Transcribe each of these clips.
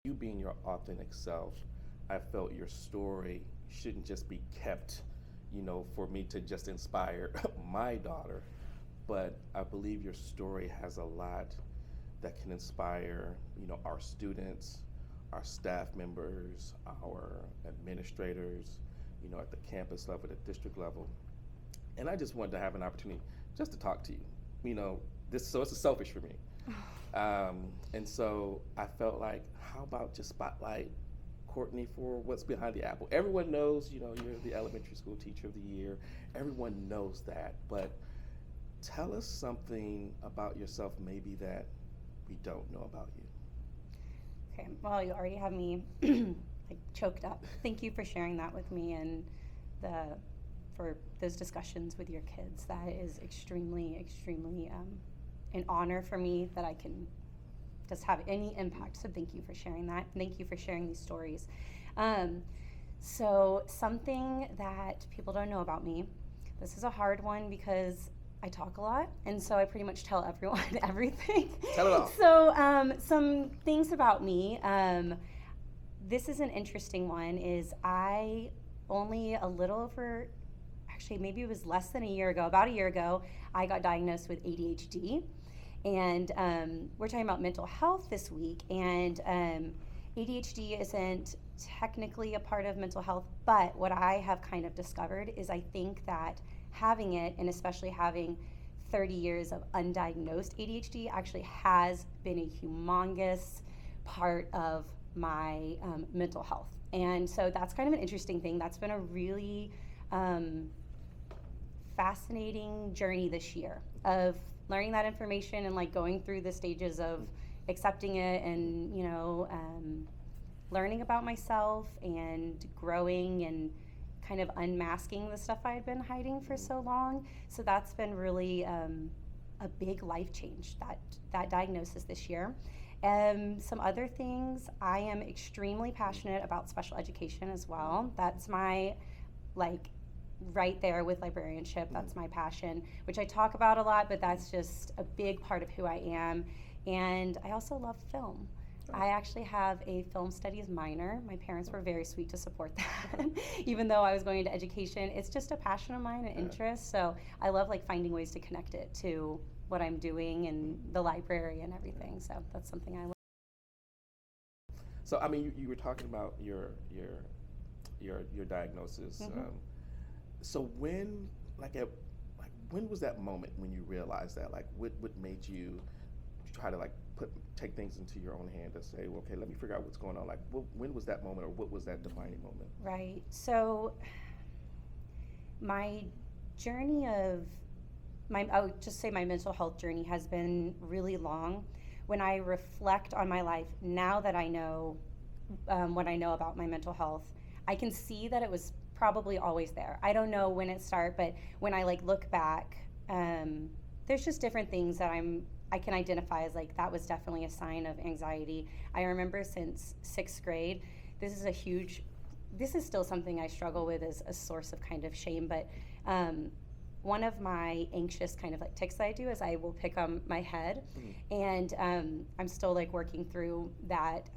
You being your authentic self, I felt your story shouldn't just be kept, for me to just inspire my daughter, but I believe your story has a lot that can inspire, our students, our staff members, our administrators, at the campus level, the district level. And I just wanted to have an opportunity just to talk to you. So it's a selfish for me. And so I felt like, how about just spotlight Courtney for what's behind the apple? Everyone knows, you're the elementary school teacher of the year. Everyone knows that. But tell us something about yourself maybe that we don't know about you. Okay, well, you already have me like choked up. Thank you for sharing that with me and for those discussions with your kids. That is extremely, extremely an honor for me that I can just have any impact. So thank you for sharing that. Thank you for sharing these stories. So something that people don't know about me, this is a hard one because I talk a lot, and so I pretty much tell everyone everything. Tell it all. So some things about me. This is an interesting one. Is I only a little over, actually maybe it was less than a year ago, about a year ago, I got diagnosed with ADHD. And we're talking about mental health this week, and ADHD isn't technically a part of mental health, but what I have kind of discovered is I think that having it, and especially having 30 years of undiagnosed ADHD, actually has been a humongous part of my mental health. And so that's kind of an interesting thing. That's been a really fascinating journey this year of learning that information and like going through the stages of accepting it and learning about myself and growing and kind of unmasking the stuff I had been hiding for so long. So that's been really a big life change, that diagnosis this year. Some other things, I am extremely passionate about special education as well. That's my right there with librarianship. That's my passion, which I talk about a lot, but that's just a big part of who I am. And I also love film. I actually have a film studies minor. My parents were very sweet to support that, even though I was going into education. It's just a passion of mine and interest. So I love finding ways to connect it to what I'm doing and the library and everything. So that's something I love. So you were talking about your diagnosis. Mhm. So when when was that moment when you realized that? What made you try to take things into your own hand and say, well, okay, let me figure out what's going on? When was that moment, or what was that defining moment? Right. So my journey I would just say my mental health journey has been really long. When I reflect on my life, now that I know what I know about my mental health, I can see that it was probably always there. I don't know when it started, but when I look back, there's just different things that I can identify as that was definitely a sign of anxiety. I remember since 6th grade, this is still something I struggle with as a source of kind of shame, but one of my anxious kind of tics that I do is I will pick on my head, and I'm still working through that.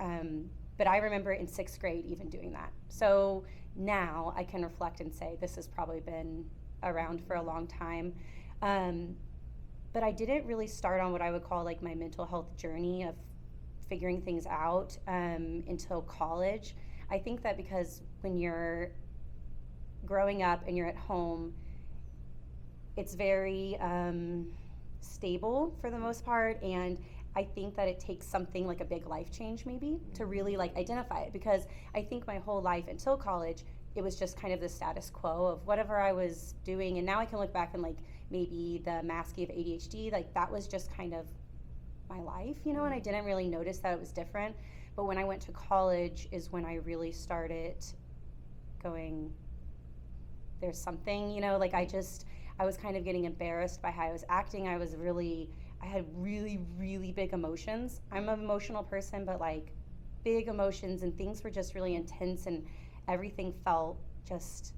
But I remember in 6th grade even doing that. So now I can reflect and say this has probably been around for a long time. But I didn't really start on what I would call my mental health journey of figuring things out until college. I think that because when you're growing up and you're at home, it's very stable for the most part, and I think that it takes something like a big life change maybe to really identify it, because I think my whole life until college it was just kind of the status quo of whatever I was doing, and now I can look back and maybe the masking of ADHD, that was just kind of my life, and I didn't really notice that it was different. But when I went to college is when I really started going, there's something, I was kind of getting embarrassed by how I was acting. I had really, really big emotions. I'm an emotional person, but big emotions, and things were just really intense, and everything felt just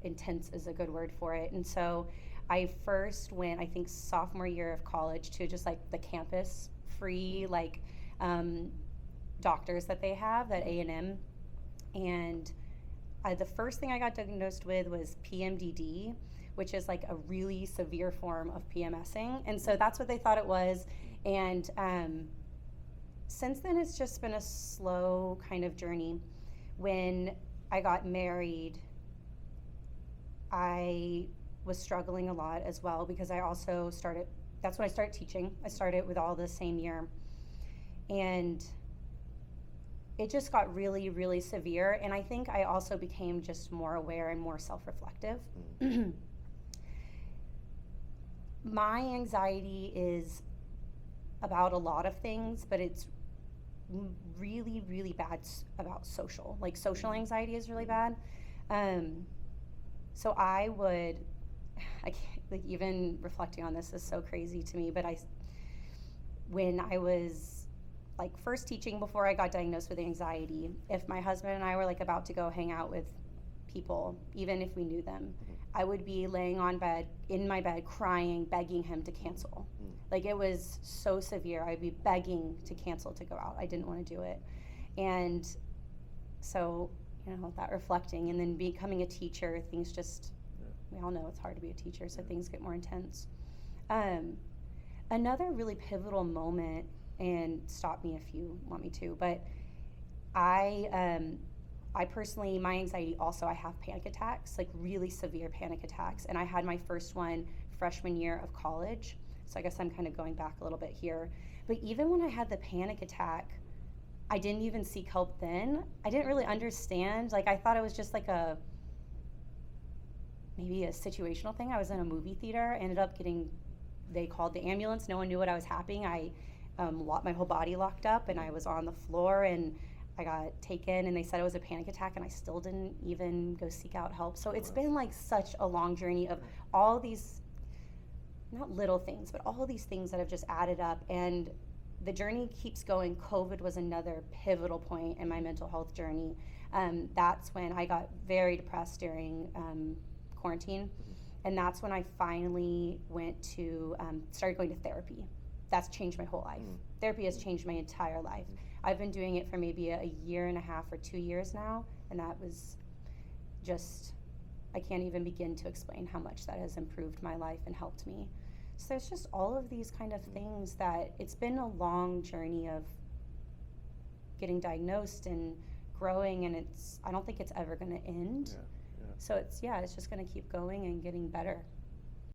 intense is a good word for it. And so I first went, I think sophomore year of college, to just the campus free doctors that they have, that A&M, and the first thing I got diagnosed with was PMDD, which is like a really severe form of PMSing, and so that's what they thought it was. And since then, it's just been a slow kind of journey. When I got married, I was struggling a lot as well because I also started, that's when I started teaching. I started with all the same year. And it just got really, really severe. And I think I also became just more aware and more self-reflective. My anxiety is about a lot of things, but it's really, really bad about social. Like social anxiety is really bad. So I can't, like, even reflecting on this is so crazy to me, but when I was like first teaching before I got diagnosed with anxiety, if my husband and I were like about to go hang out with people, even if we knew them, I would be laying in my bed crying, begging him to cancel. Like, it was so severe. I'd be begging to cancel to go out. I didn't want to do it. And so, that reflecting, and then becoming a teacher, things just, we all know it's hard to be a teacher, so things get more intense. Another really pivotal moment, and stop me if you want me to, but I personally, my anxiety also, I have panic attacks, like really severe panic attacks. And I had my first one freshman year of college. So I guess I'm kind of going back a little bit here. But even when I had the panic attack, I didn't even seek help then. I didn't really understand. Like, I thought it was just like maybe a situational thing. I was in a movie theater, ended up they called the ambulance. No one knew what I was happening. My whole body locked up, and I was on the floor, and I got taken, and they said it was a panic attack, and I still didn't even go seek out help. So it's been like such a long journey of all these, not little things, but all these things that have just added up, and the journey keeps going. COVID was another pivotal point in my mental health journey. That's when I got very depressed during quarantine, and that's when I finally started going to therapy. That's changed my whole life. Therapy has changed my entire life. I've been doing it for maybe a year and a half or 2 years now, and that was just, I can't even begin to explain how much that has improved my life and helped me. So there's just all of these kind of things that it's been a long journey of getting diagnosed and growing, and I don't think it's ever going to end. So it's just going to keep going and getting better.